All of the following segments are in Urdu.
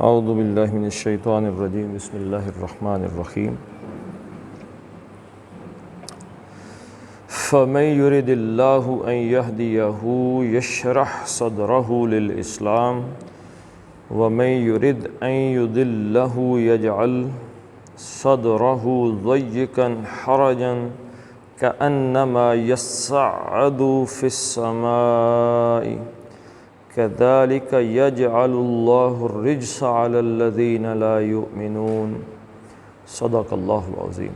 اعوذ باللہ من الشیطان الرجیم بسم اللہ الرحمن الرحیم فمن يرد اللہ ان یہدیہ یشرح صدرہ للاسلام ومن يرد ان یضلہ یجعل صدرہ ضیقا حرجا کأنما یصعد فی السماء كذلك يجعل الله الرجس على الذين لا يؤمنون صدق الله العظيم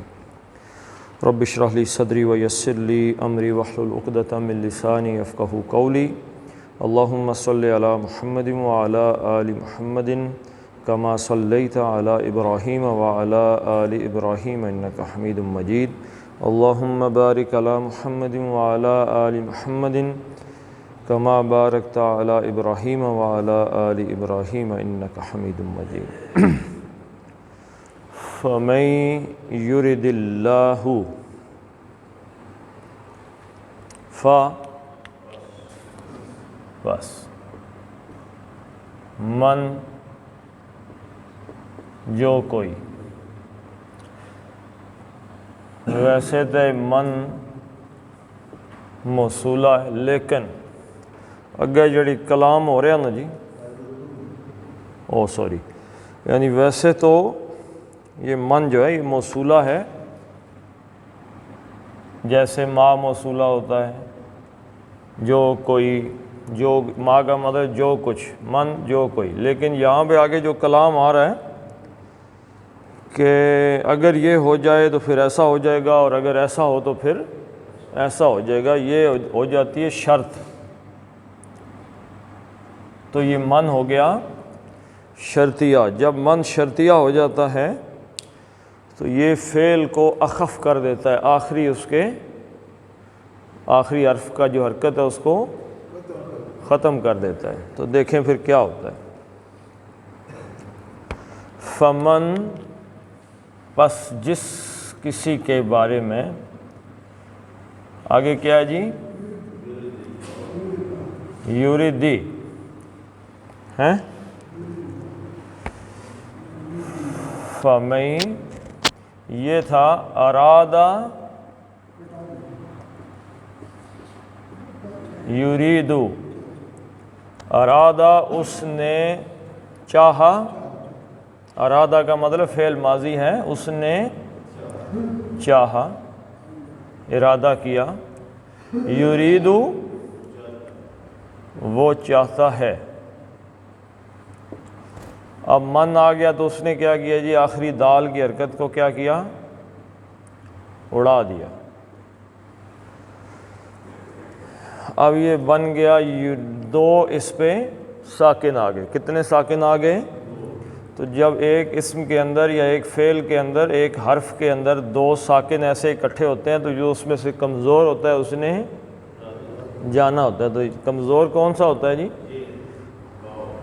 رب اشرح لي صدري ويسر لي أمري واحلل عقدة من لساني يفقهوا قولي اللهم صل على محمد وعلى آل محمد كما صليت على إبراهيم وعلى آل إبراهيم إنك حميد مجيد اللهم بارك على محمد وعلى آل محمد کما بارکت علی ابراہیم وعلی آل ابراہیم انک حمید مجید فمن یرد اللہ بس من جو کوئی ویسے تو من موصولہ ہے لیکن اگے جڑی کلام ہو رہا نا جی یعنی ویسے تو یہ من جو ہے یہ موصولہ ہے، جیسے ما موصولہ ہوتا ہے، جو کوئی، جو ما کا مطلب جو کچھ، من جو کوئی، لیکن یہاں پہ آگے جو کلام آ رہا ہے کہ اگر یہ ہو جائے تو پھر ایسا ہو جائے گا، اور اگر ایسا ہو تو پھر ایسا ہو جائے گا، یہ ہو جاتی ہے شرط۔ تو یہ من ہو گیا شرطیہ۔ جب من شرطیہ ہو جاتا ہے تو یہ فعل کو اخف کر دیتا ہے، آخری حرف کا جو حرکت ہے اس کو ختم کر دیتا ہے۔ تو دیکھیں پھر کیا ہوتا ہے۔ فمن، پس جس کسی کے بارے میں، آگے کیا ہے جی؟ یوردی ہیں، فمن یہ تھا ارادہ یریدو، ارادہ اس نے چاہا، ارادہ کا مطلب فعل ماضی ہے، اس نے چاہا، ارادہ کیا، یریدو وہ چاہتا ہے۔ اب من آ گیا تو اس نے کیا کیا جی؟ آخری دال کی حرکت کو کیا کیا؟ اڑا دیا۔ اب یہ بن گیا دو، اس پہ ساکن آ گئے۔ کتنے ساکن آ گئے؟ تو جب ایک اسم کے اندر یا ایک فعل کے اندر، ایک حرف کے اندر دو ساکن ایسے اکٹھے ہوتے ہیں تو جو اس میں سے کمزور ہوتا ہے اس نے جانا ہوتا ہے۔ تو کمزور کون سا ہوتا ہے جی؟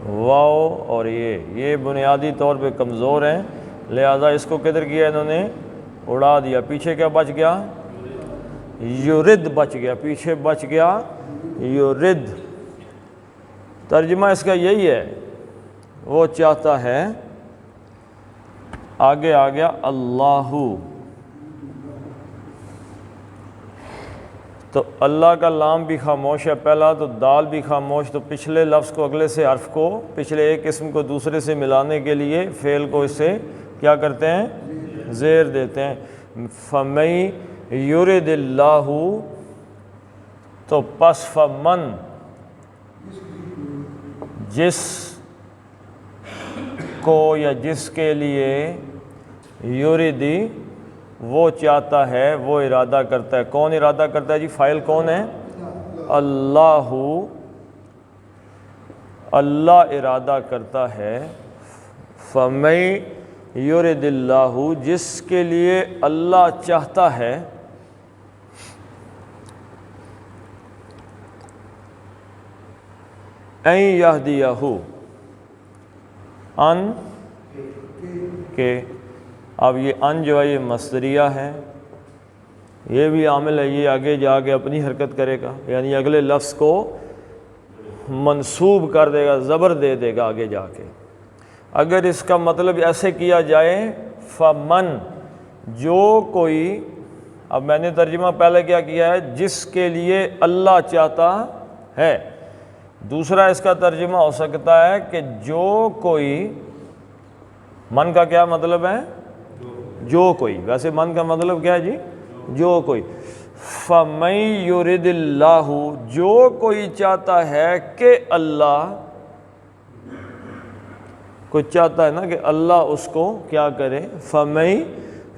واو اور یہ بنیادی طور پہ کمزور ہیں، لہذا اس کو کدھر کیا انہوں نے؟ اڑا دیا۔ پیچھے کیا بچ گیا؟ یورد بچ گیا، پیچھے بچ گیا یورد۔ ترجمہ اس کا یہی ہے، وہ چاہتا ہے، آگے آ گیا اللہ، تو اللہ کا لام بھی خاموش ہے پہلا، تو دال بھی خاموش، تو پچھلے لفظ کو، اگلے سے حرف کو، پچھلے ایک اسم کو دوسرے سے ملانے کے لیے فعل کو اس سے کیا کرتے ہیں؟ زیر دیتے ہیں۔ فمن یرد اللہ، تو پس فمن جس کو یا جس کے لیے، یردی وہ چاہتا ہے، وہ ارادہ کرتا ہے۔ کون ارادہ کرتا ہے جی؟ فاعل کون ہے؟ اللہ، اللہ ارادہ کرتا ہے۔ فمن یرد اللہ، جس کے لیے اللہ چاہتا ہے، ان یہدیہ، ان کے، اب یہ ان جو ہے یہ مصدریہ ہے، یہ بھی عامل ہے، یہ آگے جا کے اپنی حرکت کرے گا، یعنی اگلے لفظ کو منسوب کر دے گا، زبر دے دے گا آگے جا کے۔ اگر اس کا مطلب ایسے کیا جائے فمن، جو کوئی، اب میں نے ترجمہ پہلے کیا کیا ہے، جس کے لیے اللہ چاہتا ہے۔ دوسرا اس کا ترجمہ ہو سکتا ہے کہ جو کوئی، من کا کیا مطلب ہے؟ جو کوئی، ویسے من کا مطلب کیا ہے جی؟ جو کوئی۔ فَمَن يُرِدِ اللَّهُ، جو کوئی چاہتا ہے کہ اللہ، کوئی چاہتا ہے نا کہ اللہ اس کو کیا کرے، فَمَن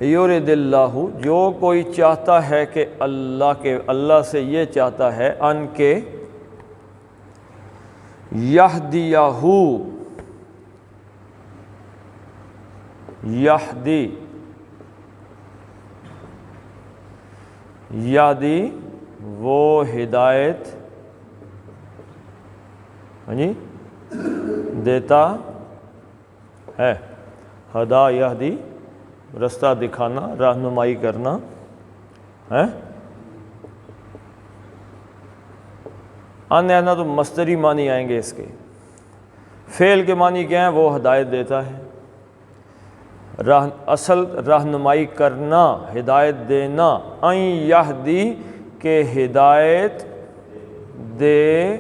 يُرِدِ اللَّهُ، جو کوئی چاہتا ہے کہ اللہ سے یہ چاہتا ہے ان کے یہدیہو، یہدی، یہدی وہ ہدایت جی دیتا ہے، ہدا یہدی رستہ دکھانا، رہنمائی کرنا ہے۔ آنا تو مصدری معنی آئیں گے اس کے، فعل کے معنی کیا ہیں؟ وہ ہدایت دیتا ہے، اصل رہنمائی کرنا، ہدایت دینا، ان یہدی کہ ہدایت دے،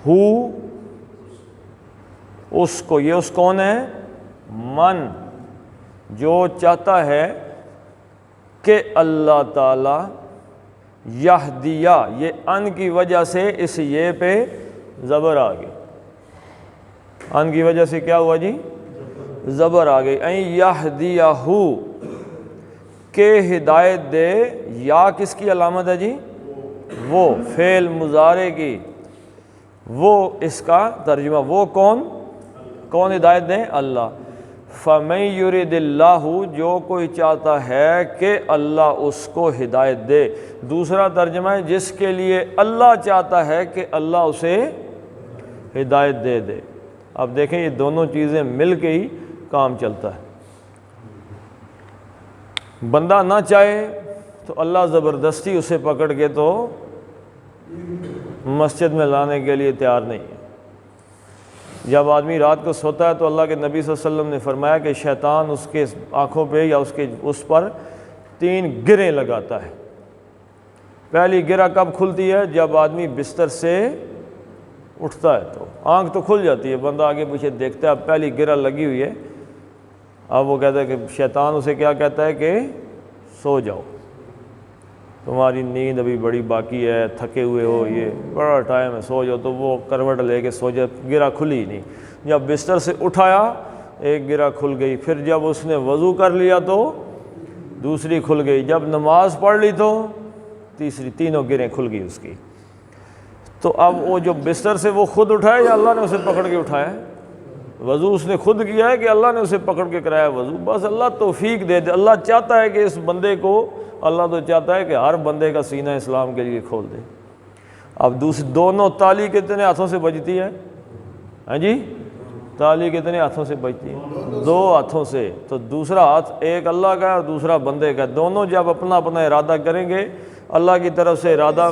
ہو اس کو، یہ اس کون ہے؟ من، جو چاہتا ہے کہ اللہ تعالی یہدیہ، یہ ان کی وجہ سے اس یہ پہ زبر آ گئی، ان کی وجہ سے کیا ہوا جی؟ زبر آ گئی۔ این یہدیہ، کہ ہدایت دے، یا کس کی علامت ہے جی؟ وہ فعل مضارع کی، وہ اس کا ترجمہ، وہ کون ہدایت دے؟ اللہ۔ فَمَن يُرِدِ اللَّهُ، جو کوئی چاہتا ہے کہ اللہ اس کو ہدایت دے۔ دوسرا ترجمہ ہے جس کے لیے اللہ چاہتا ہے کہ اللہ اسے ہدایت دے دے۔ اب دیکھیں یہ دونوں چیزیں مل کے ہی کام چلتا ہے۔ بندہ نہ چاہے تو اللہ زبردستی اسے پکڑ کے تو مسجد میں لانے کے لیے تیار نہیں ہے۔ جب آدمی رات کو سوتا ہے تو اللہ کے نبی صلی اللہ علیہ وسلم نے فرمایا کہ شیطان اس کے آنکھوں پہ یا اس پر 3 گریں لگاتا ہے۔ پہلی گرہ کب کھلتی ہے؟ جب آدمی بستر سے اٹھتا ہے تو آنکھ تو کھل جاتی ہے، بندہ آگے پیچھے دیکھتا ہے، اب پہلی گرہ لگی ہوئی ہے، اب وہ کہتا ہے کہ شیطان اسے کیا کہتا ہے کہ سو جاؤ، تمہاری نیند ابھی بڑی باقی ہے، تھکے ہوئے ہو، یہ بڑا ٹائم ہے، سو جاؤ۔ تو وہ کروٹ لے کے سو جائے، گرہ کھلی ہی نہیں۔ جب بستر سے اٹھایا ایک گرہ کھل گئی، پھر جب اس نے وضو کر لیا تو دوسری کھل گئی، جب نماز پڑھ لی تو تیسری، تینوں گرہیں کھل گئی اس کی۔ تو اب وہ جو بستر سے وہ خود اٹھایا یا اللہ نے اسے پکڑ کے اٹھایا ہے؟ وضو اس نے خود کیا ہے کہ اللہ نے اسے پکڑ کے کرایا وضو؟ بس اللہ توفیق دے دے۔ اللہ چاہتا ہے کہ اس بندے کو، اللہ تو چاہتا ہے کہ ہر بندے کا سینہ اسلام کے لیے کھول دے۔ اب دونوں تالی کتنے ہاتھوں سے بجتی ہے؟ ہاں جی، تالی کتنے ہاتھوں سے بجتی ہے؟ 2 ہاتھوں سے۔ تو دوسرا ہاتھ ایک اللہ کا ہے اور دوسرا بندے کا ہے، دونوں جب اپنا اپنا ارادہ کریں گے اللہ کی طرف سے ارادہ،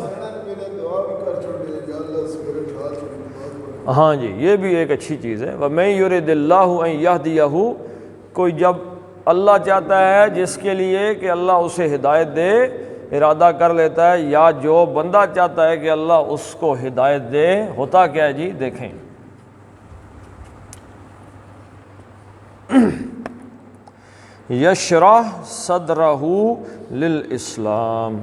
ہاں جی یہ بھی ایک اچھی چیز ہے۔ وَمَن يُرِدِ اللَّهُ أَن يَهْدِيَهُ، کوئی جب اللہ چاہتا ہے جس کے لیے کہ اللہ اسے ہدایت دے، ارادہ کر لیتا ہے، یا جو بندہ چاہتا ہے کہ اللہ اس کو ہدایت دے، ہوتا کیا ہے جی؟ دیکھیں یشرح صدرہ للاسلام،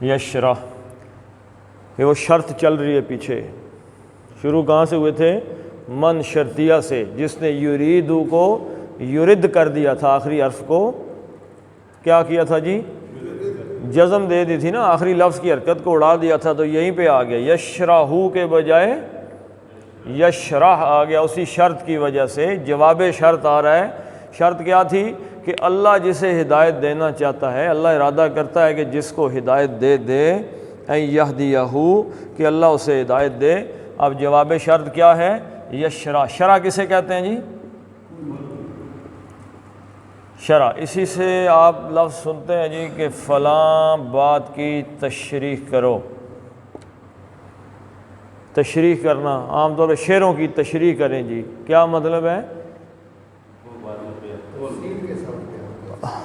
یشرح، یہ وہ شرط چل رہی ہے پیچھے، شروع کہاں سے ہوئے تھے؟ من شرطیہ سے، جس نے یریدو کو یرد کر دیا تھا، آخری حرف کو کیا کیا تھا جی؟ جزم دے دی تھی نا، آخری لفظ کی حرکت کو اڑا دیا تھا، تو یہیں پہ آ گیا، یشرحو کے بجائے یشرح آ گیا، اسی شرط کی وجہ سے جواب شرط آ رہا ہے۔ شرط کیا تھی؟ کہ اللہ جسے ہدایت دینا چاہتا ہے، اللہ ارادہ کرتا ہے کہ جس کو ہدایت دے دے، این یہدیہ، کہ اللہ اسے ہدایت دے۔ اب جواب شرط کیا ہے؟ یشرح۔ شرح کسے کہتے ہیں جی؟ شرح، اسی سے آپ لفظ سنتے ہیں جی کہ فلاں بات کی تشریح کرو. تشریح کرنا عام طور پہ شعروں کی تشریح کریں جی، کیا مطلب ہے؟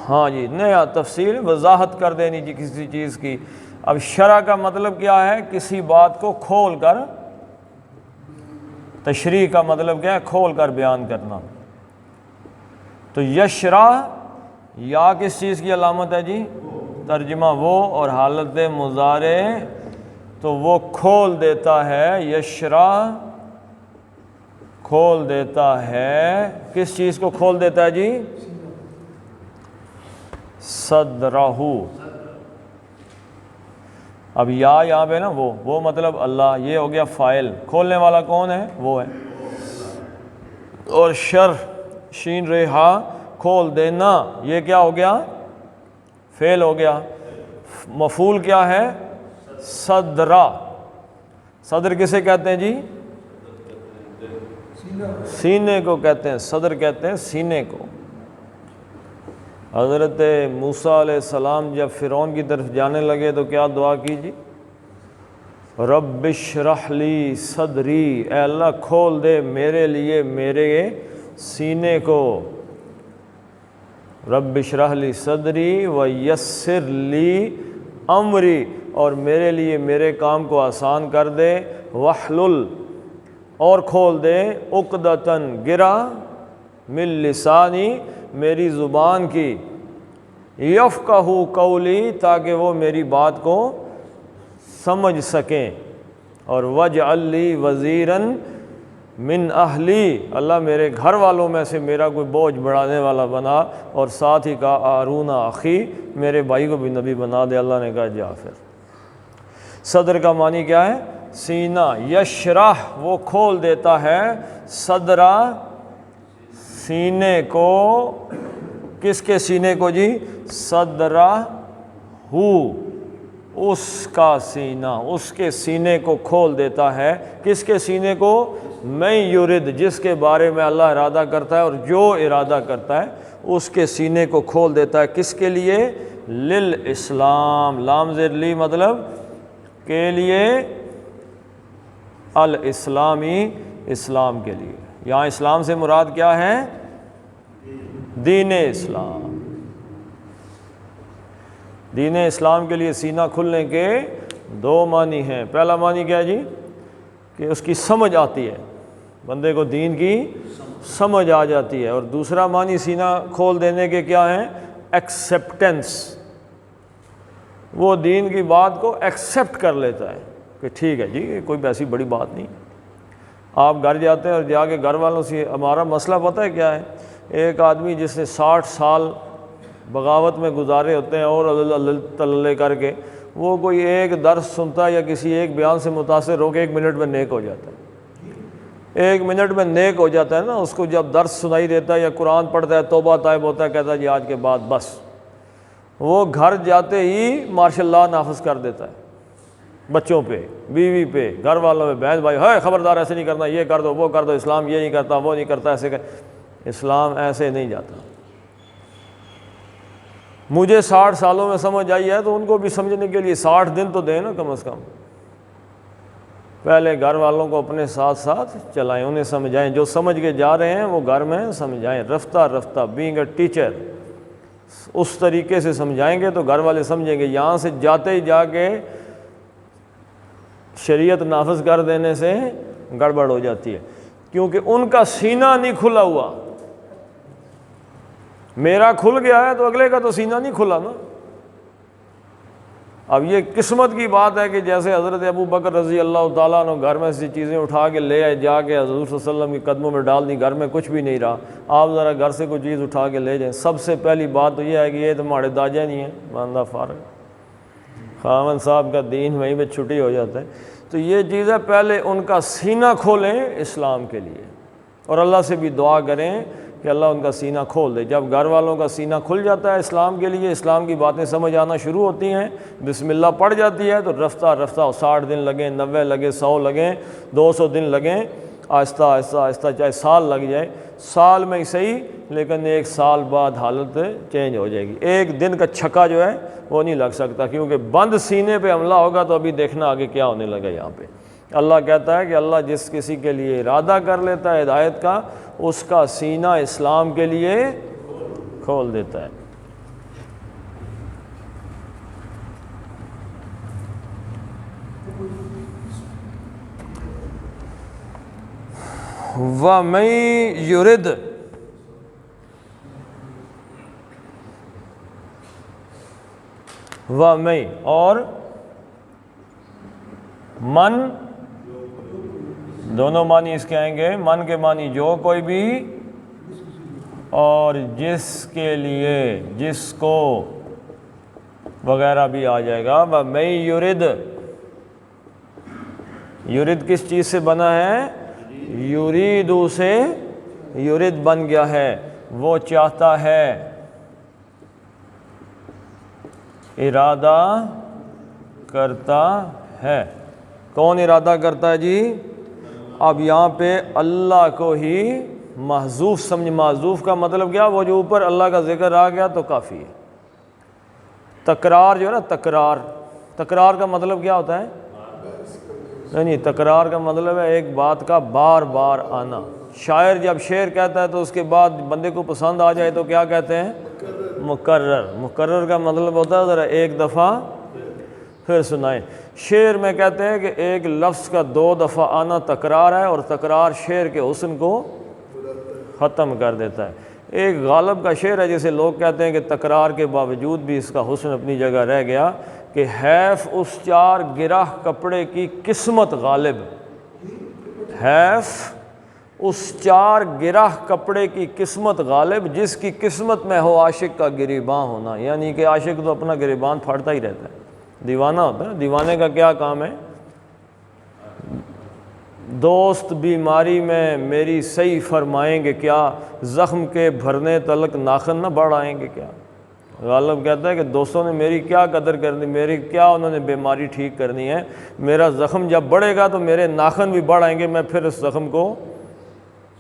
ہاں جی، نیا تفصیل وضاحت کر دینی جی کسی چیز کی. اب شرح کا مطلب کیا ہے؟ کسی بات کو کھول کر. تشریح کا مطلب کیا ہے؟ کھول کر بیان کرنا. تو یشرح یا کس چیز کی علامت ہے جی؟ ترجمہ وہ، اور حالت مضارع تو وہ کھول دیتا ہے. یشرح کھول دیتا ہے. کس چیز کو کھول دیتا ہے جی؟ صدرہ. اب یا یہاں پہ نا وہ مطلب اللہ، یہ ہو گیا فاعل. کھولنے والا کون ہے؟ وہ ہے. اور شین رہا کھول دینا، یہ کیا ہو گیا؟ فعل ہو گیا. مفعول کیا ہے؟ صدرہ. صدر کسے کہتے ہیں جی؟ سینے کو کہتے ہیں. صدر کہتے ہیں سینے کو. حضرت موسیٰ علیہ السلام جب فرعون کی طرف جانے لگے تو کیا دعا کی جی؟ رب اشرح لی صدری، اے اللہ کھول دے میرے لیے میرے سینے کو. رب اشرح لی صدری ویسر لی امری، اور میرے لیے میرے کام کو آسان کر دے. واحلل، اور کھول دے عقدۃً گرہ من لسانی، میری زبان کی. یفقہوا قولی، تاکہ وہ میری بات کو سمجھ سکیں. اور واجعل لی وزیرا من اہلی، اللہ میرے گھر والوں میں سے میرا کوئی بوجھ بڑھانے والا بنا. اور ساتھ ہی کہا ہارون اخی، میرے بھائی کو بھی نبی بنا دے. اللہ نے کہا جا پھر. صدر کا معنی کیا ہے؟ سینہ. یشرح وہ کھول دیتا ہے. صدرہ سینے کو. کس کے سینے کو جی؟ صدرہ اس کا سینہ، اس کے سینے کو کھول دیتا ہے. کس کے سینے کو؟ میں یرد، جس کے بارے میں اللہ ارادہ کرتا ہے اور جو ارادہ کرتا ہے اس کے سینے کو کھول دیتا ہے. کس کے لیے؟ للاسلام. لام زیر لی مطلب کے لیے، الاسلامی اسلام کے لیے. یہاں اسلام سے مراد کیا ہے؟ دین اسلام. دین اسلام کے لیے سینہ کھلنے کے دو معنی ہیں. پہلا معنی کیا ہے جی؟ کہ اس کی سمجھ آتی ہے، بندے کو دین کی سمجھ آ جاتی ہے. اور دوسرا معنی سینہ کھول دینے کے کیا ہیں؟ ایکسیپٹنس. وہ دین کی بات کو ایکسیپٹ کر لیتا ہے کہ ٹھیک ہے جی کوئی ایسی بڑی بات نہیں. آپ گھر جاتے ہیں اور جا کے گھر والوں سے، ہمارا مسئلہ پتہ ہے کیا ہے؟ ایک آدمی جس نے 60 سال بغاوت میں گزارے ہوتے ہیں اور اللہ کر کے، وہ کوئی ایک درس سنتا ہے یا کسی ایک بیان سے متاثر ہو کے 1 منٹ میں نیک ہو جاتا ہے. 1 منٹ میں نیک ہو جاتا ہے نا. اس کو جب درس سنائی دیتا ہے یا قرآن پڑھتا ہے، توبہ طائب ہوتا ہے، کہتا ہے جی آج کے بعد بس. وہ گھر جاتے ہی ماشاء اللہ نافذ کر دیتا ہے. بچوں پہ، بیوی پہ، گھر والوں پہ، بہن بھائی، ہے خبردار ایسے نہیں کرنا، یہ کر دو وہ کر دو، اسلام یہ نہیں کرتا وہ نہیں کرتا، ایسے اسلام ایسے نہیں جاتا. مجھے 60 سالوں میں سمجھ آئی ہے تو ان کو بھی سمجھنے کے لیے 60 دن تو دیں نا کم از کم. پہلے گھر والوں کو اپنے ساتھ ساتھ چلائیں، انہیں سمجھائیں. جو سمجھ کے جا رہے ہیں وہ گھر میں سمجھائیں. رفتہ رفتہ بینگ اے ٹیچر اس طریقے سے سمجھائیں گے تو گھر والے سمجھیں گے. یہاں سے جاتے ہی جا کے شریعت نافذ کر دینے سے گڑبڑ ہو جاتی ہے، کیونکہ ان کا سینہ نہیں کھلا ہوا. میرا کھل گیا ہے تو اگلے کا تو سینہ نہیں کھلا نا. اب یہ قسمت کی بات ہے کہ جیسے حضرت ابو بکر رضی اللہ تعالیٰ عنہ گھر میں سے چیزیں اٹھا کے لے آئے، جا کے حضور صلی اللہ علیہ وسلم کے قدموں میں ڈال دی، گھر میں کچھ بھی نہیں رہا. آپ ذرا گھر سے کوئی چیز اٹھا کے لے جائیں، سب سے پہلی بات تو یہ ہے کہ یہ تو ہمارے داجا نہیں ہے، باندھا فارغ خاوند صاحب کا دین وہیں پہ چھٹی ہو جاتا ہے. تو یہ چیز ہے، پہلے ان کا سینہ کھولیں اسلام کے لیے، اور اللہ سے بھی دعا کریں کہ اللہ ان کا سینہ کھول دے. جب گھر والوں کا سینہ کھل جاتا ہے اسلام کے لیے، اسلام کی باتیں سمجھ آنا شروع ہوتی ہیں، بسم اللہ پڑھ جاتی ہے، تو رفتہ رفتہ 60 دن لگیں، 90 لگیں، 100 لگیں، 200 دن لگیں، آہستہ آہستہ آہستہ چاہے سال لگ جائے، سال میں ہی صحیح لیکن 1 سال بعد حالت چینج ہو جائے گی۔ ایک دن کا چھکا جو ہے وہ نہیں لگ سکتا، کیونکہ بند سینے پہ حملہ ہوگا تو ابھی دیکھنا آگے کیا ہونے لگا یہاں پہ۔ اللہ کہتا ہے کہ اللہ جس کسی کے لیے ارادہ کر لیتا ہے ہدایت کا، اس کا سینہ اسلام کے لیے کھول دیتا ہے۔ وَمَن یُرِدْ، وَمَن اور من، دونوں معنی اس کے آئیں گے۔ من کے معنی جو کوئی بھی، اور جس کے لیے، جس کو وغیرہ بھی آ جائے گا۔ وَمَن یُرِدْ، یرید کس چیز سے بنا ہے؟ یریدو سے یرید بن گیا ہے، وہ چاہتا ہے، ارادہ کرتا ہے۔ کون ارادہ کرتا ہے جی؟ اب یہاں پہ اللہ کو ہی محذوف سمجھ۔ محذوف کا مطلب کیا؟ وہ جو اوپر اللہ کا ذکر آ گیا تو کافی ہے۔ تکرار جو ہے نا، تکرار کا مطلب کیا ہوتا ہے؟ نہیں، تکرار کا مطلب ہے ایک بات کا بار بار آنا۔ شاعر جب شعر کہتا ہے تو اس کے بعد بندے کو پسند آ جائے تو کیا کہتے ہیں؟ مکرر۔ مکرر کا مطلب ہوتا ہے ذرا ایک دفعہ پھر سنائیں۔ شعر میں کہتے ہیں کہ ایک لفظ کا 2 دفعہ آنا تکرار ہے، اور تکرار شعر کے حسن کو ختم کر دیتا ہے۔ ایک غالب کا شعر ہے جسے لوگ کہتے ہیں کہ تکرار کے باوجود بھی اس کا حسن اپنی جگہ رہ گیا، کہ حیف اس 4 گرہ کپڑے کی قسمت غالب، حیف اس 4 گرہ کپڑے کی قسمت غالب، جس کی قسمت میں ہو عاشق کا گریباں ہونا۔ یعنی کہ عاشق تو اپنا گریبان پھاڑتا ہی رہتا ہے، دیوانہ ہوتا ہے۔ دیوانے کا کیا کام ہے؟ دوست بیماری میں میری صحیح فرمائیں گے کیا، زخم کے بھرنے تلک ناخن نہ بڑھائیں گے کیا۔ غالب کہتا ہے کہ دوستوں نے میری کیا قدر کرنی، میری کیا انہوں نے بیماری ٹھیک کرنی ہے، میرا زخم جب بڑھے گا تو میرے ناخن بھی بڑھ آئیں گے، میں پھر اس زخم کو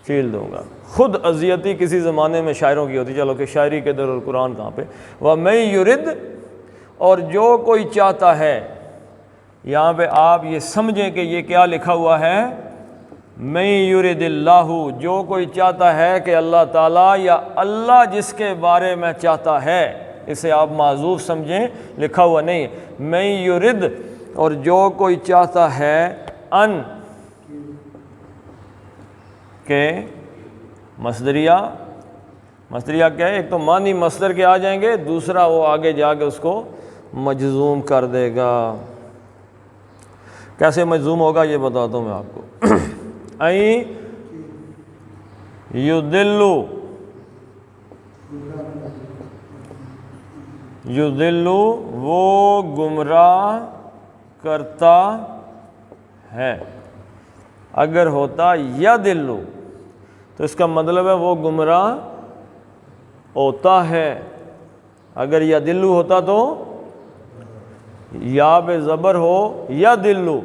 چیل دوں گا۔ خود اذیتی کسی زمانے میں شاعروں کی ہوتی، چلو کہ شاعری کے در اور قرآن کہاں پہ۔ وَمَن یُرِدْ، اور جو کوئی چاہتا ہے، یہاں پہ آپ یہ سمجھیں کہ یہ کیا لکھا ہوا ہے؟ مَن یُرِدِ اللہ، جو کوئی چاہتا ہے کہ اللہ تعالیٰ یا اللہ جس کے بارے میں چاہتا ہے، اسے آپ معذوف سمجھیں، لکھا ہوا نہیں۔ مَن یُرِدْ، اور جو کوئی چاہتا ہے، ان کہ مصدریہ کیا ہے؟ ایک تو معنی مصدر کے آ جائیں گے، دوسرا وہ آگے جا کے اس کو مجزوم کر دے گا۔ کیسے مجزوم ہوگا یہ بتاتا ہوں میں آپ کو۔ این یضلو، یضلو وہ گمراہ کرتا ہے۔ اگر ہوتا یضلو تو اس کا مطلب ہے وہ گمراہ ہوتا ہے۔ اگر یضلو ہوتا تو یا بے زبر ہو یضلو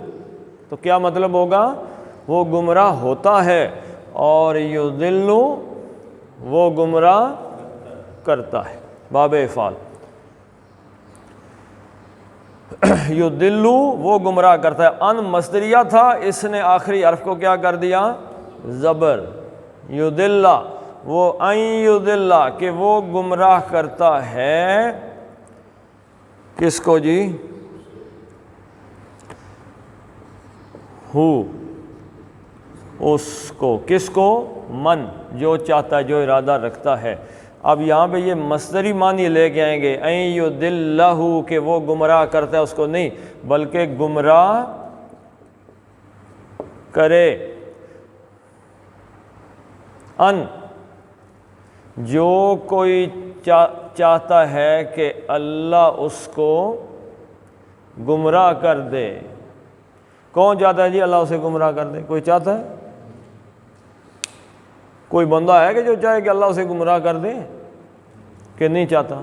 تو کیا مطلب ہوگا؟ وہ گمراہ ہوتا ہے، اور یضلو وہ گمراہ کرتا ہے، باب افعال۔ یضلو وہ گمراہ کرتا ہے۔ ان مصدریہ تھا، اس نے آخری حرف کو کیا کر دیا؟ زبر۔ یضلہ، وہ ان یضلہ کہ وہ گمراہ کرتا ہے، کس کو جی؟ ہو، اس کو، کس کو؟ من، جو چاہتا ہے، جو ارادہ رکھتا ہے۔ اب یہاں پہ یہ مصدری معنی لے کے آئیں گے، ان یضلہ کہ وہ گمراہ کرتا ہے، اس کو نہیں بلکہ گمراہ کرے۔ ان جو کوئی چاہتا ہے کہ اللہ اس کو گمراہ کر دے۔ کون چاہتا ہے جی اللہ اسے گمراہ کر دے؟ کوئی چاہتا ہے؟ کوئی بندہ ہے کہ جو چاہے کہ اللہ اسے گمراہ کر دے؟ کہ نہیں چاہتا؟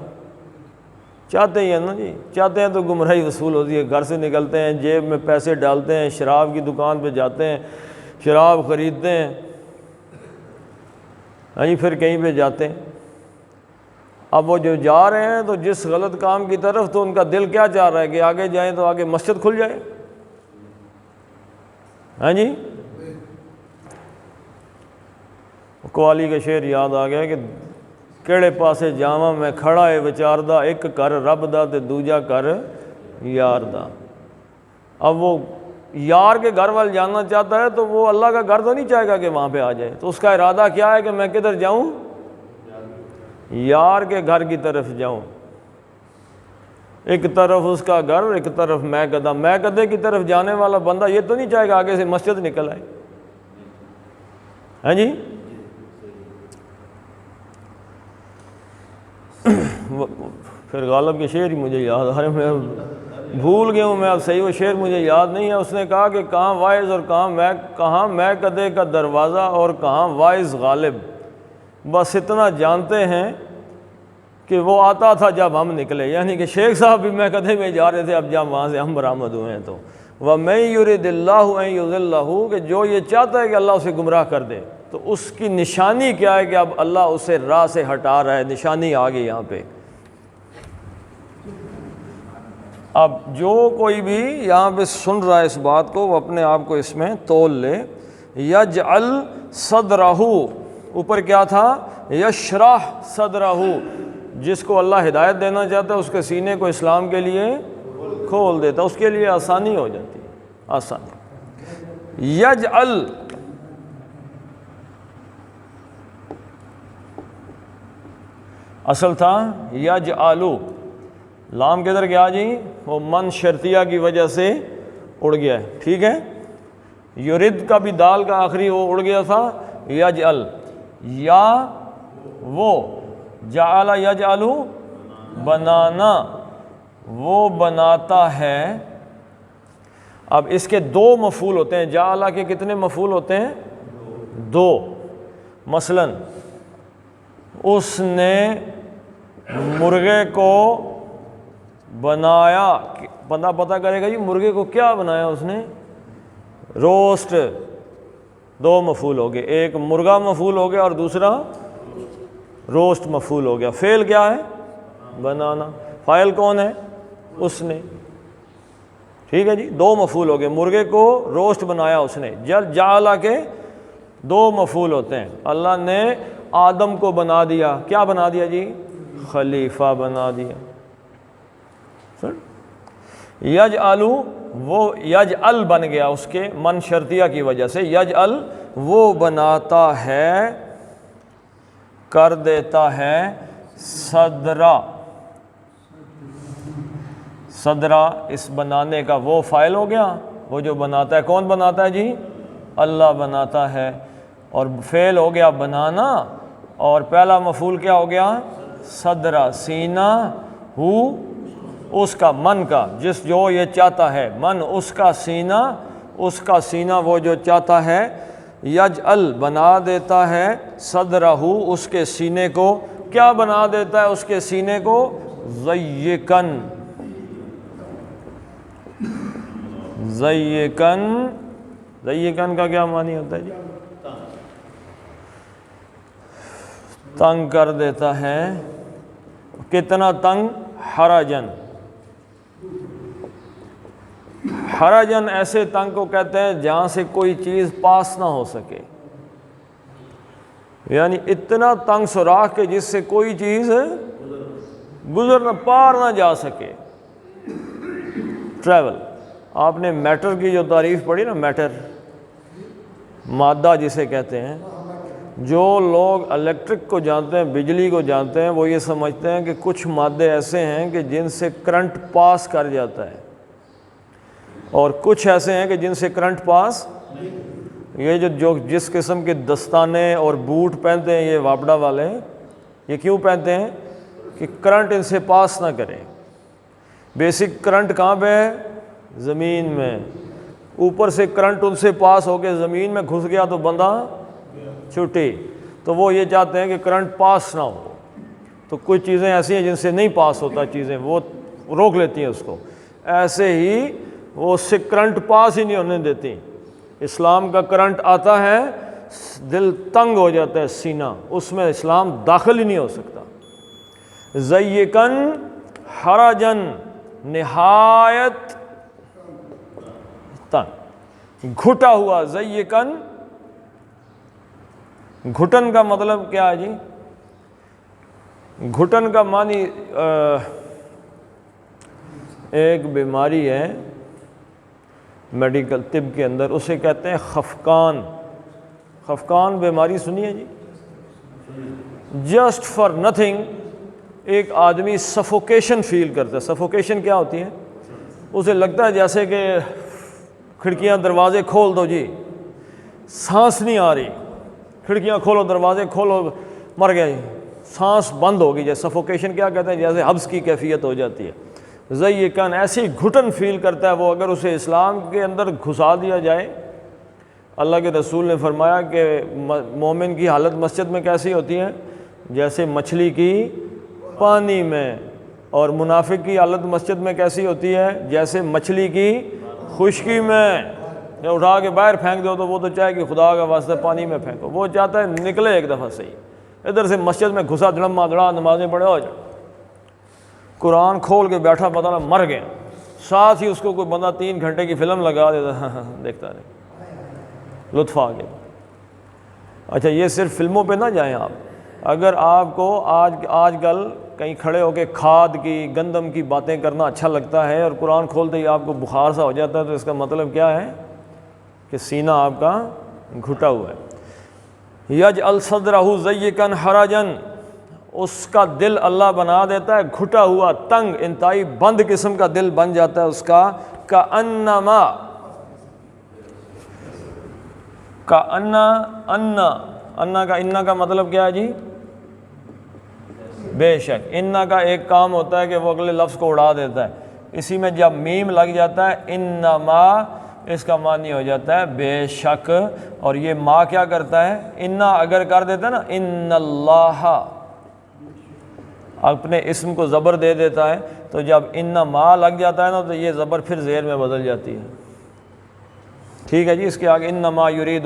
چاہتے ہی ہیں نا جی، چاہتے ہیں تو گمراہی وصول ہوتی ہے۔ گھر سے نکلتے ہیں، جیب میں پیسے ڈالتے ہیں، شراب کی دکان پہ جاتے ہیں، شراب خریدتے ہیں، ہاں جی، پھر کہیں پہ جاتے ہیں۔ اب وہ جو جا رہے ہیں تو جس غلط کام کی طرف، تو ان کا دل کیا چاہ رہا ہے کہ آگے جائیں تو آگے مسجد کھل جائے، ہاں جی۔ قوالی کا شعر یاد آ گیا کہ کہڑے پاسے جاواں میں کھڑا ہے وچاردا، ایک کر رب دا تے دوجا کر یار دا۔ اب وہ یار کے گھر وال جانا چاہتا ہے تو وہ اللہ کا گھر تو نہیں چاہے گا کہ وہاں پہ آ جائے، تو اس کا ارادہ کیا ہے کہ میں کدھر جاؤں؟ یار کے گھر کی طرف جاؤں۔ ایک طرف اس کا گھر، ایک طرف میں گدھا۔ میں گدھے کی طرف جانے والا بندہ یہ تو نہیں چاہے گا آگے سے مسجد نکل آئے، ہاں جی۔ پھر غالب کے شعر ہی مجھے یاد آ رہے، میں بھول گیا ہوں میں اب صحیح، وہ شعر مجھے یاد نہیں ہے۔ اس نے کہا کہ کہاں واعظ اور کہاں میں کدے کا دروازہ اور کہاں واعظ غالب، بس اتنا جانتے ہیں کہ وہ آتا تھا جب ہم نکلے، یعنی کہ شیخ صاحب بھی میں کدے میں جا رہے تھے، اب جب وہاں سے ہم برآمد ہوئے ہیں تو وَمَن يُرِدِ اللَّهُ أَن يُضِلَّهُ، کہ جو یہ چاہتا ہے کہ اللہ اسے گمراہ کر دے، تو اس کی نشانی کیا ہے کہ اب اللہ اسے راہ سے ہٹا رہا ہے، نشانی آ گئی یہاں پہ۔ اب جو کوئی بھی یہاں پہ سن رہا ہے اس بات کو، وہ اپنے آپ کو اس میں تول لے۔ یجعل صدرہ، اوپر کیا تھا؟ یشرح صدرہ، جس کو اللہ ہدایت دینا چاہتا ہے اس کے سینے کو اسلام کے لیے کھول دیتا، اس کے لیے آسانی ہو جاتی ہے، آسانی۔ یجعل، اصل تھا یجعلو، لام کدھر گیا جی؟ وہ من شرطیہ کی وجہ سے اڑ گیا ہے، ٹھیک ہے۔ یرید کا بھی دال کا آخری وہ اڑ گیا تھا، یجعل، یا وہ جعل یجعلو، بنانا، وہ بناتا ہے۔ اب اس کے دو مفعول ہوتے ہیں، جعل کے کتنے مفعول ہوتے ہیں؟ دو۔ مثلا اس نے مرغے کو بنایا، بندہ پتہ کرے گا جی مرغے کو کیا بنایا اس نے؟ روسٹ، دو مفعول ہو گئے، ایک مرغا مفعول ہو گیا اور دوسرا روسٹ مفعول ہو گیا۔ فعل کیا ہے؟ بنانا۔ فاعل کون ہے؟ اس نے، ٹھیک ہے جی، دو مفعول ہو گئے، مرغے کو روسٹ بنایا اس نے۔ جعل کے دو مفعول ہوتے ہیں۔ اللہ نے آدم کو بنا دیا، کیا بنا دیا جی؟ خلیفہ بنا دیا۔ یجعلو، وہ یجعل بن گیا اس کے من شرطیہ کی وجہ سے۔ یجعل، وہ بناتا ہے، کر دیتا ہے، صدرہ، صدرہ اس بنانے کا وہ فاعل ہو گیا، وہ جو بناتا ہے، کون بناتا ہے جی؟ اللہ بناتا ہے۔ اور فعل ہو گیا بنانا، اور پہلا مفعول کیا ہو گیا؟ صدرہ، سینہ، ہو اس کا، من کا، جس جو یہ چاہتا ہے، من اس کا سینہ، اس کا سینہ وہ جو چاہتا ہے۔ یجعل بنا دیتا ہے، صدرہ اس کے سینے کو، کیا بنا دیتا ہے اس کے سینے کو؟ ضیقاً، ضیقاً، ضیقاً کا کیا معنی ہوتا ہے جی؟ تنگ کر دیتا ہے۔ کتنا تنگ؟ حرجن، حرجن ایسے تنگ کو کہتے ہیں جہاں سے کوئی چیز پاس نہ ہو سکے، یعنی اتنا تنگ سوراخ کہ جس سے کوئی چیز گزر نہ، پار نہ جا سکے۔ ٹریول، آپ نے میٹر کی جو تعریف پڑھی نا، میٹر مادہ جسے کہتے ہیں، جو لوگ الیکٹرک کو جانتے ہیں، بجلی کو جانتے ہیں، وہ یہ سمجھتے ہیں کہ کچھ مادے ایسے ہیں کہ جن سے کرنٹ پاس کر جاتا ہے، اور کچھ ایسے ہیں کہ جن سے کرنٹ پاس، یہ جو جس قسم کے دستانے اور بوٹ پہنتے ہیں یہ واپڈا والے، یہ کیوں پہنتے ہیں؟ کہ کرنٹ ان سے پاس نہ کرے۔ بیسک کرنٹ کہاں پہ ہے؟ زمین میں۔ اوپر سے کرنٹ ان سے پاس ہو کے زمین میں گھس گیا تو بندہ چھٹی، تو وہ یہ چاہتے ہیں کہ کرنٹ پاس نہ ہو۔ تو کچھ چیزیں ایسی ہیں جن سے نہیں پاس ہوتا چیزیں، وہ روک لیتی ہیں اس کو، ایسے ہی وہ اس سے کرنٹ پاس ہی نہیں ہونے دیتی، اسلام کا کرنٹ آتا ہے، دل تنگ ہو جاتا ہے سینہ، اس میں اسلام داخل ہی نہیں ہو سکتا۔ ضیقاً حرجاً، نہایت تنگ، گھٹا ہوا۔ ضیقاً، گھٹن کا مطلب کیا ہے جی؟ گھٹن کا معنی ایک بیماری ہے میڈیکل طب کے اندر، اسے کہتے ہیں خفقان۔ خفقان بیماری سنی ہے جی؟ جسٹ فار نتھنگ ایک آدمی سفوکیشن فیل کرتا ہے۔ سفوکیشن کیا ہوتی ہے؟ اسے لگتا ہے جیسے کہ کھڑکیاں دروازے کھول دو جی، سانس نہیں آ رہی، کھڑکیاں کھولو دروازے کھولو، مر گیا جی، سانس بند ہوگی۔ جیسے سفوکیشن کیا کہتے ہیں؟ جیسے حبس کی کیفیت ہو جاتی ہے۔ ضیقاً، ایسی گھٹن فیل کرتا ہے وہ، اگر اسے اسلام کے اندر گھسا دیا جائے۔ اللہ کے رسول نے فرمایا کہ مومن کی حالت مسجد میں کیسی ہوتی ہے؟ جیسے مچھلی کی پانی میں، اور منافق کی حالت مسجد میں کیسی ہوتی ہے؟ جیسے مچھلی کی خشکی میں۔ جب اٹھا کے باہر پھینک دو تو وہ تو چاہے کہ خدا کا واسطہ پانی میں پھینکو، وہ چاہتا ہے نکلے ایک دفعہ صحیح۔ ادھر سے مسجد میں گھسا دڑما دڑا، نمازیں پڑھے، ہو جائے قرآن کھول کے بیٹھا، پتہ نہ مر گیا، ساتھ ہی اس کو کوئی بندہ 3 گھنٹے کی فلم لگا دیتا، دیکھتا رہے، لطف آ گیا۔ اچھا، یہ صرف فلموں پہ نہ جائیں آپ، اگر آپ کو آج کل کہیں کھڑے ہو کے کھاد کی، گندم کی باتیں کرنا اچھا لگتا ہے اور قرآن کھولتے ہی آپ کو بخار سا ہو جاتا ہے، تو اس کا مطلب کیا ہے کہ سینہ آپ کا گھٹا ہوا ہے۔ یجعل صدرہ ضیقاً حرجاً، اس کا دل اللہ بنا دیتا ہے گھٹا ہوا، تنگ، انتہائی بند قسم کا دل بن جاتا ہے اس کا۔ کأنما، انا کا مطلب کیا ہے جی؟ بے شک۔ انا کا ایک کام ہوتا ہے کہ وہ اگلے لفظ کو اڑا دیتا ہے، اسی میں جب میم لگ جاتا ہے انما، اس کا معنی ہو جاتا ہے بے شک۔ اور یہ ما کیا کرتا ہے؟ انا اگر کر دیتا ہے نا، ان اللہ، اپنے اسم کو زبر دے دیتا ہے، تو جب انما لگ جاتا ہے نا تو یہ زبر پھر زیر میں بدل جاتی ہے۔ ٹھیک ہے جی، اس کے آگے انما یرید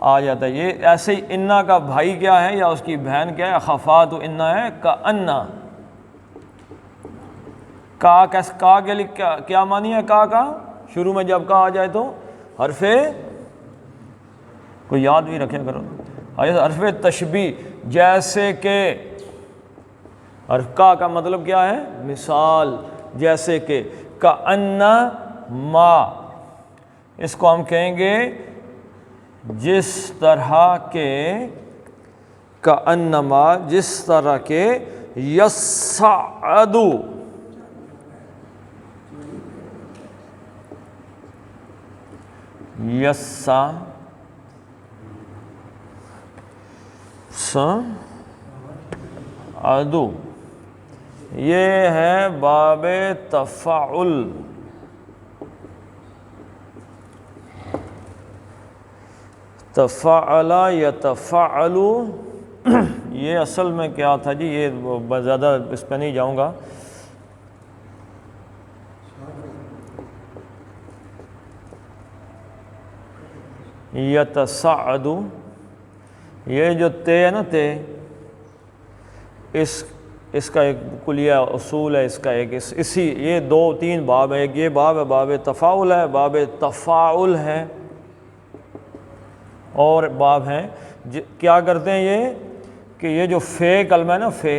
آ جاتا ہے۔ یہ ایسے ہی انا کا بھائی کیا ہے یا اس کی بہن کیا ہے؟ خفات انا ہے، کأنا۔ کا کے لیے کیا معنی ہے؟ کا شروع میں جب کا آ جائے تو حرف، کوئی یاد بھی رکھے کرو، حرف تشبیہ، جیسے کہ۔ اور کا مطلب کیا ہے؟ مثال، جیسے کہ۔ کأنما، اس کو ہم کہیں گے جس طرح کے، کأنما جس طرح کے، یصعد، یصعد، یہ ہے باب تفاعل۔ تفاعل یتفاعل، یہ اصل میں کیا تھا جی؟ یہ زیادہ اس پہ نہیں جاؤں گا۔ یتصعد، یہ جو تے ہے نا، تے، اس کا ایک کلیہ اصول ہے، اس کا ایک اسی، یہ 2-3 باب ہے۔ ایک یہ باب ہے، باب تفاعل ہے، باب تفاعل ہے، اور باب ہیں کیا کرتے ہیں یہ کہ یہ جو فے کلمہ ہے نا، فے،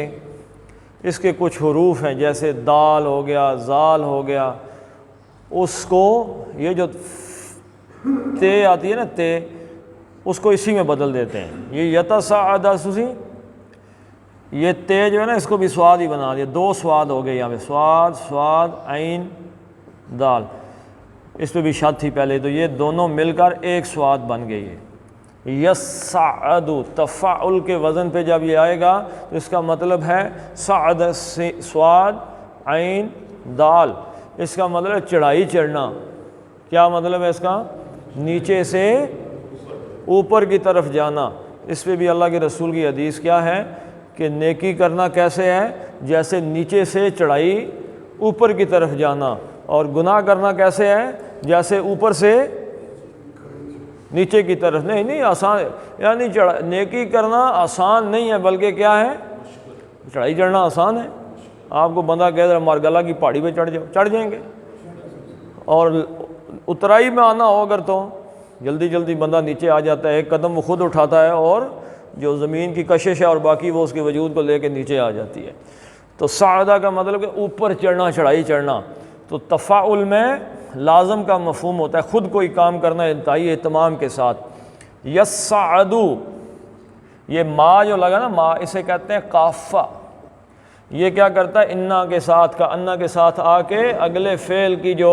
اس کے کچھ حروف ہیں، جیسے دال ہو گیا، زال ہو گیا، اس کو یہ جو تے آتی ہے نا، تے، اس کو اسی میں بدل دیتے ہیں۔ یہ یتصعد سوسی، یہ تے جو ہے نا، اس کو بھی سواد ہی بنا دیا، 2 سواد ہو گئے یہاں پہ، سواد عین دال، اس پہ بھی شد تھی پہلے، تو یہ دونوں مل کر ایک سواد بن گئی ہے۔ یصعد، تفاعل کے وزن پہ جب یہ آئے گا تو اس کا مطلب ہے صعد، سواد عین دال، اس کا مطلب ہے چڑھائی چڑھنا۔ کیا مطلب ہے اس کا؟ نیچے سے اوپر کی طرف جانا۔ اس پہ بھی اللہ کے رسول کی حدیث کیا ہے کہ نیکی کرنا کیسے ہے؟ جیسے نیچے سے چڑھائی اوپر کی طرف جانا، اور گناہ کرنا کیسے ہے؟ جیسے اوپر سے نیچے کی طرف نہیں آسان، یعنی نیکی کرنا آسان نہیں ہے، بلکہ کیا ہے، چڑھائی چڑھنا آسان ہے۔ آپ کو بندہ کہہ رہا مارگلا کی پہاڑی پہ چڑھ جاؤ، چڑھ جائیں گے، اور اترائی میں آنا ہو اگر تو جلدی جلدی بندہ نیچے آ جاتا ہے، ایک قدم وہ خود اٹھاتا ہے اور جو زمین کی کشش ہے اور باقی وہ اس کے وجود کو لے کے نیچے آ جاتی ہے۔ تو صعدہ کا مطلب کہ اوپر چڑھنا، چڑھائی چڑھنا۔ تو تفاعل میں لازم کا مفہوم ہوتا ہے، خود کوئی کام کرنا انتہائی اہتمام کے ساتھ۔ یصعدو، یہ ما جو لگا نا، ما اسے کہتے ہیں قافہ۔ یہ کیا کرتا ہے، انا کے ساتھ کا انا کے ساتھ آ کے اگلے فعل کی جو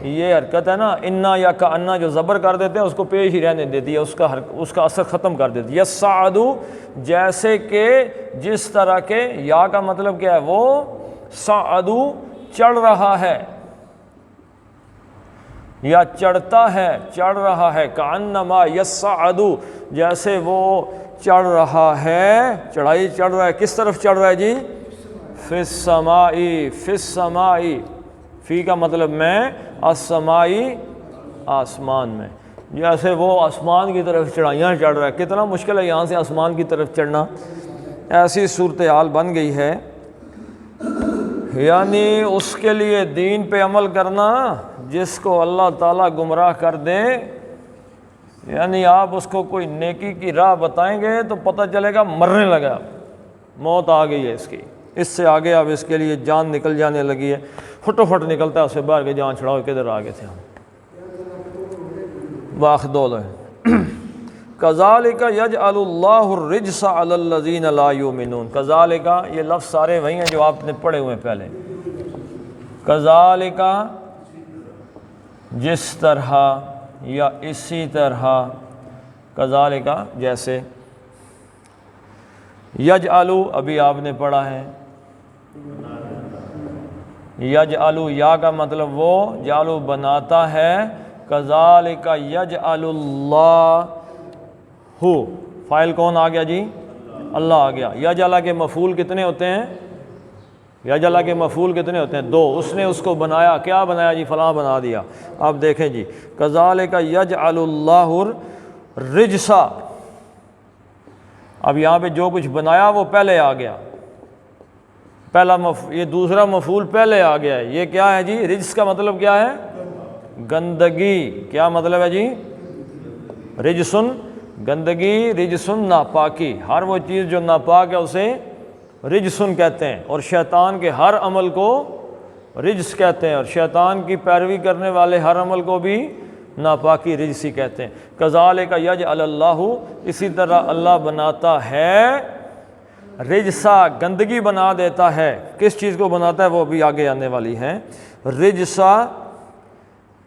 یہ حرکت ہے نا، انا یا کا انا جو زبر کر دیتے ہیں اس کو پیش ہی رہنے دیتی ہے، اس کا اثر ختم کر دیتی ہے۔ یصعدو، جیسے کہ جس طرح کے، یا کا مطلب کیا ہے، وہ صعدو چڑھ رہا ہے یا چڑھتا ہے، چڑھ رہا ہے، کأنما یصعدو، جیسے وہ چڑھ رہا ہے، چڑھائی چڑھ رہا ہے، کس طرف چڑھ رہا ہے جی، فی السماء، فی السماء، فی کا مطلب میں، السماء آسمان میں، جیسے وہ آسمان کی طرف چڑھائیاں چڑھ رہا ہے۔ کتنا مشکل ہے یہاں سے آسمان کی طرف چڑھنا، ایسی صورتحال بن گئی ہے۔ یعنی اس کے لیے دین پہ عمل کرنا جس کو اللہ تعالیٰ گمراہ کر دے، یعنی آپ اس کو کوئی نیکی کی راہ بتائیں گے تو پتہ چلے گا مرنے لگا، موت آ گئی ہے اس کی، اس سے آگے اب اس کے لیے جان نکل جانے لگی ہے، پھٹو پھٹ نکلتا ہے اس سے باہر کے، جان چھڑاؤ کدھر آگے تھے ہم واخدول ہے۔ کذالک یجعل اللہ الرجس علی الذین لا یؤمنون، کذالک یہ لفظ سارے وہی ہیں جو آپ نے پڑھے ہوئے پہلے، کذالک جس طرح یا اسی طرح، کذالک جیسے، یجعلو ابھی آپ نے پڑھا ہے، یجعلو یا کا مطلب وہ، جعلو بناتا ہے، کذالک یجعل اللہ، فاعل کون آ گیا جی، اللہ آ گیا۔ یجعل کے مفعول کتنے ہوتے ہیں، یجعل کے مفعول کتنے ہوتے ہیں، دو، اس نے اس کو بنایا، کیا بنایا جی، فلاں بنا دیا۔ اب دیکھیں جی، کذالک یجعل اللہ الرجس، اب یہاں پہ جو کچھ بنایا وہ پہلے آ گیا، پہلا یہ دوسرا مفعول پہلے آ گیا ہے۔ یہ کیا ہے جی، رجس کا مطلب کیا ہے، گندگی، کیا مطلب ہے جی، رجسن گندگی، رجسن ناپاکی، ہر وہ چیز جو ناپاک ہے اسے رجسن کہتے ہیں، اور شیطان کے ہر عمل کو رجس کہتے ہیں، اور شیطان کی پیروی کرنے والے ہر عمل کو بھی ناپاکی، رجسی کہتے ہیں۔ کذالک یجعل اللہ، اسی طرح اللہ بناتا ہے، رجسا گندگی بنا دیتا ہے، کس چیز کو بناتا ہے وہ بھی آگے آنے والی ہے، رجسا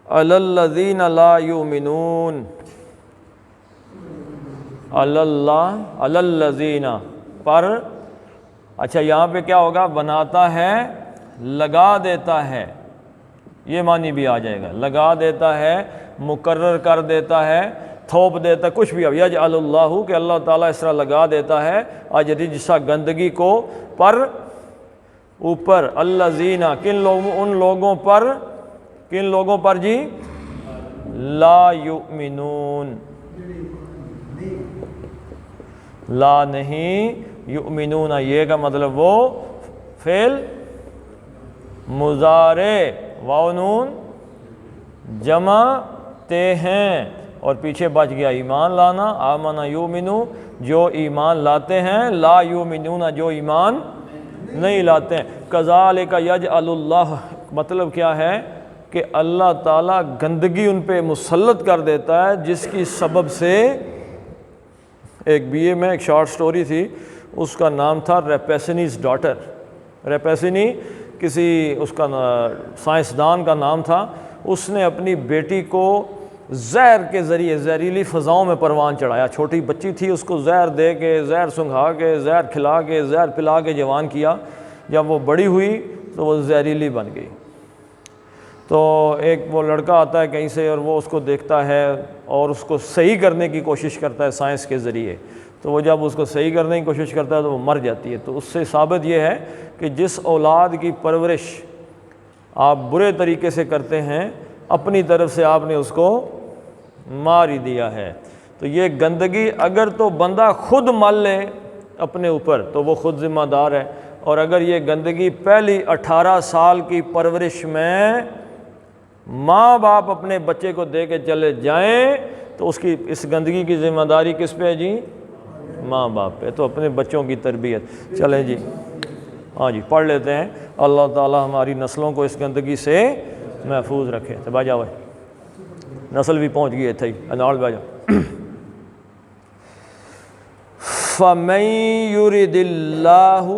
علی الذین لا یؤمنون، علی الذین پر، اچھا یہاں پہ کیا ہوگا، بناتا ہے، لگا دیتا ہے، یہ معنی بھی آ جائے گا، لگا دیتا ہے، مقرر کر دیتا ہے، تھوپ دیتا ہے، کچھ بھی، اب یجعل اللہ کہ اللہ تعالیٰ اس طرح لگا دیتا ہے، اج رجسا گندگی کو، پر اوپر، الذین کن لوگوں، ان لوگوں پر، کن لوگوں پر جی، لا یؤمنون، لا نہیں، یؤمنون یہ کا مطلب وہ فعل مضارع، واو نون جمع تے ہیں، اور پیچھے بچ گیا ایمان لانا، آمن یؤمنو جو ایمان لاتے ہیں، لا یؤمنون جو ایمان نہیں لاتے ہیں۔ کذالک یجعل اللہ، مطلب کیا ہے کہ اللہ تعالیٰ گندگی ان پہ مسلط کر دیتا ہے، جس کی سبب سے، ایک بی اے میں ایک شارٹ سٹوری تھی، اس کا نام تھا ریپیسنیز ڈاٹر، ریپیسنی کسی اس کا سائنسدان کا نام تھا، اس نے اپنی بیٹی کو زہر کے ذریعے، زہریلی فضاؤں میں پروان چڑھایا، چھوٹی بچی تھی، اس کو زہر دے کے، زہر سنگھا کے، زہر کھلا کے، زہر پلا کے جوان کیا، جب وہ بڑی ہوئی تو وہ زہریلی بن گئی۔ تو ایک وہ لڑکا آتا ہے کہیں سے، اور وہ اس کو دیکھتا ہے اور اس کو صحیح کرنے کی کوشش کرتا ہے سائنس کے ذریعے، تو وہ جب اس کو صحیح کرنے کی کوشش کرتا ہے تو وہ مر جاتی ہے۔ تو اس سے ثابت یہ ہے کہ جس اولاد کی پرورش آپ برے طریقے سے کرتے ہیں، اپنی طرف سے آپ نے اس کو مار ہی دیا ہے۔ تو یہ گندگی اگر تو بندہ خود مل لے اپنے اوپر تو وہ خود ذمہ دار ہے، اور اگر یہ گندگی پہلی 18 سال کی پرورش میں ماں باپ اپنے بچے کو دے کے چلے جائیں تو اس گندگی کی ذمہ داری کس پہ ہے جی؟ ماں باپ پہ۔ تو اپنے بچوں کی تربیت، چلیں جی ہاں جی پڑھ لیتے ہیں۔ اللہ تعالی ہماری نسلوں کو اس گندگی سے محفوظ رکھے۔ تو بھائی جاؤ، نسل بھی پہنچ گئی تھے انال بھائی جاؤ۔ فَمَن يُرِدِ اللَّهُ،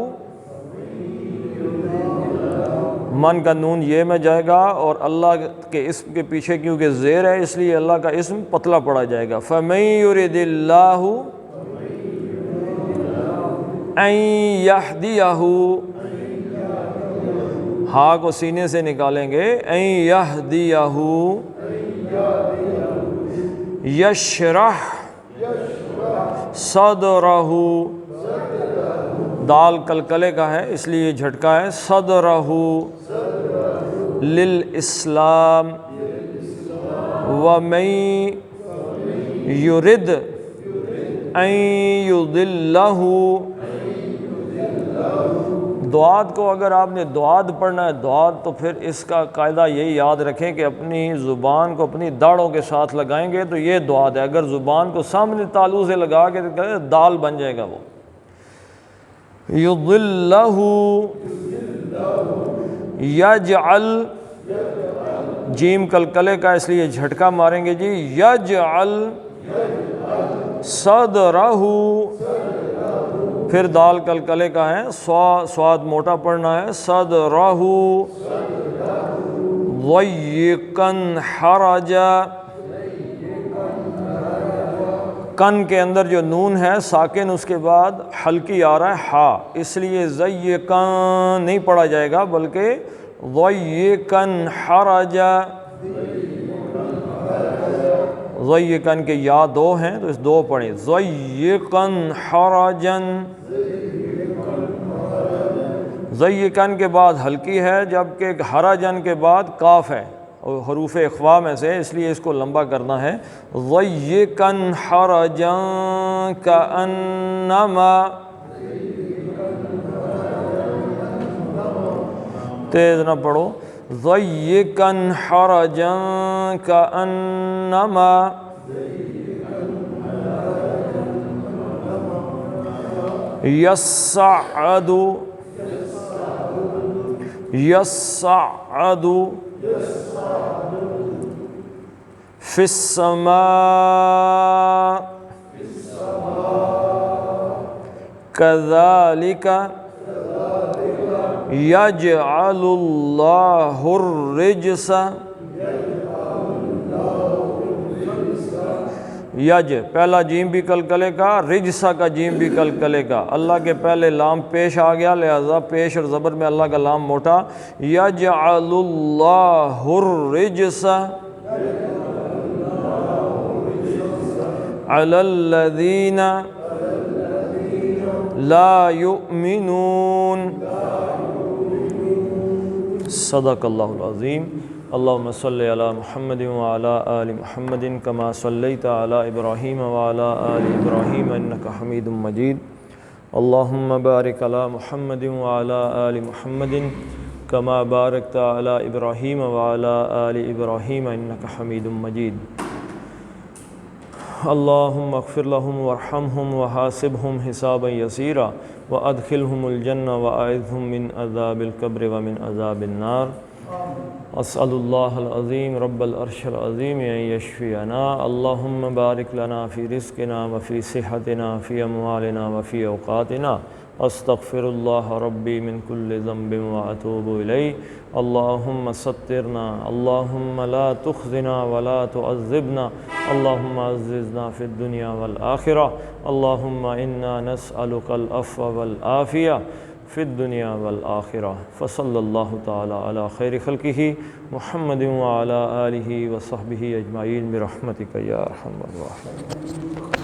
من کا نون یہ میں جائے گا، اور اللہ کے اسم کے پیچھے کیونکہ زیر ہے اس لیے اللہ کا اسم پتلا پڑا جائے گا۔ فَمَن يُرِدِ اللَّهُ أَن يَهْدِيَهُ، ہاں کو سینے سے نکالیں گے، أَن يَهْدِيَهُ يَشْرَحْ صَدْرَهُ، دال کلکلے کا ہے اس لیے یہ جھٹکا ہے، صدرہ للاسلام، ومن یرد ان یضلہ، دعات کو اگر آپ نے دعات پڑھنا ہے دعات تو پھر اس کا قاعدہ یہی یاد رکھیں کہ اپنی زبان کو اپنی داڑھوں کے ساتھ لگائیں گے تو یہ دعات ہے، اگر زبان کو سامنے تالو سے لگا کے دال بن جائے گا وہ۔ یضلہ یجعل، جیم کلکلے کا اس لیے جھٹکا ماریں گے جی، یجعل صدرہ، پھر دال کلکلے کا ہے، سواد موٹا پڑھنا ہے، صدرہ ضیقا حرجا، کن کے اندر جو نون ہے ساکن اس کے بعد حلقی آ رہا ہے ہا، اس لیے ضیقاً نہیں پڑھا جائے گا بلکہ ضیقاً حرجا، ضیقاً کے یا دو ہیں تو اس دو پڑھیں، ضیقاً حرجاً، ضیقاً کے بعد حلقی ہے جبکہ حرجاً کے بعد کاف ہے اور حروف اخفاء میں سے، اس لیے اس کو لمبا کرنا ہے، ضیقاً حرجاً کأنما، تیز نہ پڑھو، ضیقاً حرجاً کأنما یصعد، یصعد فی السماء کذالک یجعل اللہ الرجس، یج پہلا جیم بھی کلکلے کا، رجسا کا جیم بھی کلکلے کا، اللہ کے پہلے لام پیش آ گیا لہذا پیش اور زبر میں اللہ کا لام موٹا، یجعل اللہ الرجس علی الذین لا یؤمنون۔ صدق اللہ العظیم۔ اللہم صلی علی محمد وعلی آل محمد کما صلیت علی ابراہیم وعلی آل ابراہیم انک حمید مجید۔ اللہم بارک علی محمد وعلی آل محمد کما بارکت علی ابراہیم وعلی آل ابراہیم انک حمید مجید۔ اللہم اغفر لهم وارحمهم وحاسبهم حسابا یسیرا وادخلهم الجنہ واعذهم من عذاب القبر ومن عذاب النار۔ اسأل اللہ العظیم رب العرش العظیم ان یشفینا۔ اللہم بارک لنا فی رزقنا وفی صحتنا فی اموالنا وفی اوقاتنا۔ استغفر اللہ ربی من کل ذنب واتوب الیہ۔ اللہم سترنا، اللہم لا تخزنا ولا تعذبنا، اللہم عززنا فی الدنیا والآخرہ، اللہم انا نسألک العفو والعافیہ فی الدنیا والآخرہ۔ فصلی اللہ تعالی علی خیر خلقہ محمد وعلی آلہ وصحبہ اجمعین برحمتک یا ارحم الراحمین۔